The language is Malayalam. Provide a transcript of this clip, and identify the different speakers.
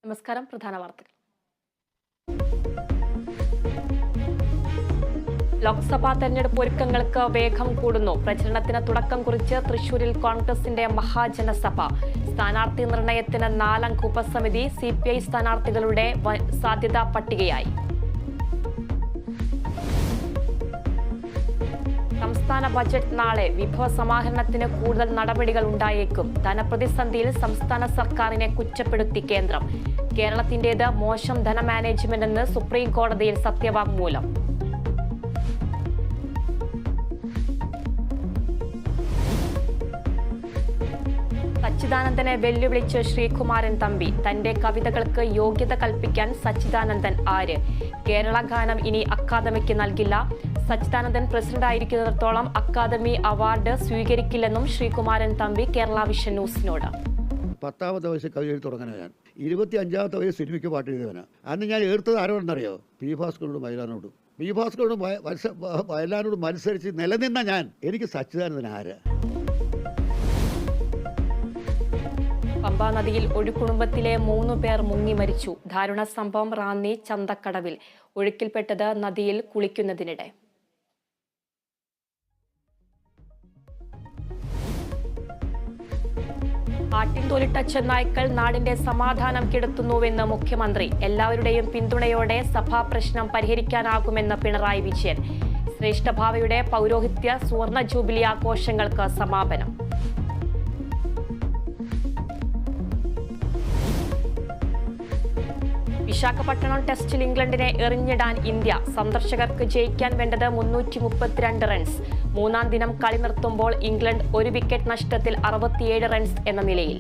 Speaker 1: നമസ്കാരം. പ്രധാന വാർത്തകൾ. ലോക്സഭാ തെരഞ്ഞെടുപ്പ് ഒരുക്കങ്ങൾക്ക് വേഗം കൂടുന്നു. പ്രചരണത്തിന് തുടക്കം കുറിച്ച് തൃശൂരിൽ കോൺഗ്രസിന്റെ മഹാജനസഭ. സ്ഥാനാർത്ഥി നിർണയത്തിന് 4-അംഗ ഉപസമിതി. CPI സ്ഥാനാർത്ഥികളുടെ സാധ്യതാ പട്ടികയായി. സംസ്ഥാന ബജറ്റ് നാളെ. വിഭവ സമാഹരണത്തിന് കൂടുതൽ നടപടികൾ ഉണ്ടായേക്കും. ധനപ്രതിസന്ധിയിൽ സംസ്ഥാന സർക്കാരിനെ കുറ്റപ്പെടുത്തി കേന്ദ്രം. കേരളത്തിന്റേത് മോശം ധനമാനേജ്മെന്റെന്ന് സുപ്രീം കോടതിയിൽ സത്യവാങ്മൂലം. സച്ചിദാനന്ദനെ വെല്ലുവിളിച്ച് ശ്രീകുമാരൻ തമ്പി. തന്റെ കവിതകൾക്ക് യോഗ്യത കൽപ്പിക്കാൻ സച്ചിദാനന്ദൻ ആര്? കേരള ഗാനം ഇനി അക്കാദമിക്ക് നൽകില്ല. സച്ചിദാനന്ദൻ പ്രസിഡന്റായിരിക്കുന്നിടത്തോളം അക്കാദമി അവാർഡ് സ്വീകരിക്കില്ലെന്നും ശ്രീകുമാരൻ തമ്പി കേരള വിഷൻ ന്യൂസിനോട്.
Speaker 2: 10ാമത്തെ വയസ്സിൽ കവിത എഴുതി തുടങ്ങാനാണ് ഞാൻ. 25ാമത്തെ വയസ്സ് സിനിമയ്ക്ക് പാട്ട് എഴുതുവാനാണ്. അന്ന് ഞാൻ എടുത്തത് ആരോടെന്നറിയോ? പി ഭാസ്കരോടും വയലാനോടും. പി ഭാസ്കരോടും വയലാനോടും മത്സരിച്ച് നിലനിന്ന ഞാൻ. എനിക്ക് സച്ചിദാനന്ദൻ ആര്?
Speaker 1: പമ്പാ നദിയിൽ ഒഴുക്കുടുംബത്തിലെ 3 പേർ മുങ്ങി മരിച്ചു. ദാരുണ സംഭവം റാന്നി ചന്തക്കടവിൽ. ഒഴുക്കിൽപ്പെട്ടത് നദിയിൽ കുളിക്കുന്നതിനിടെ. ആട്ടിൻതോലിട്ട ചെന്നായ്ക്കൾ നാടിന്റെ സമാധാനം കെടുത്തുന്നുവെന്ന് മുഖ്യമന്ത്രി. എല്ലാവരുടെയും പിന്തുണയോടെ സഭാ പ്രശ്നം പരിഹരിക്കാനാകുമെന്ന് പിണറായി വിജയൻ. ശ്രേഷ്ഠഭാവയുടെ പൗരോഹിത്യ സുവർണ ജൂബിലി ആഘോഷങ്ങൾക്ക് സമാപനം. വിശാഖപട്ടണം ടെസ്റ്റിൽ ഇംഗ്ലണ്ടിനെ എറിഞ്ഞിടാൻ ഇന്ത്യ. സന്ദർശകർക്ക് ജയിക്കാൻ വേണ്ടത് 332 റൺസ്. 3-ാം ദിനം കളി നിർത്തുമ്പോൾ ഇംഗ്ലണ്ട് 1 വിക്കറ്റ് നഷ്ടത്തിൽ 67 റൺസ് എന്ന നിലയിൽ.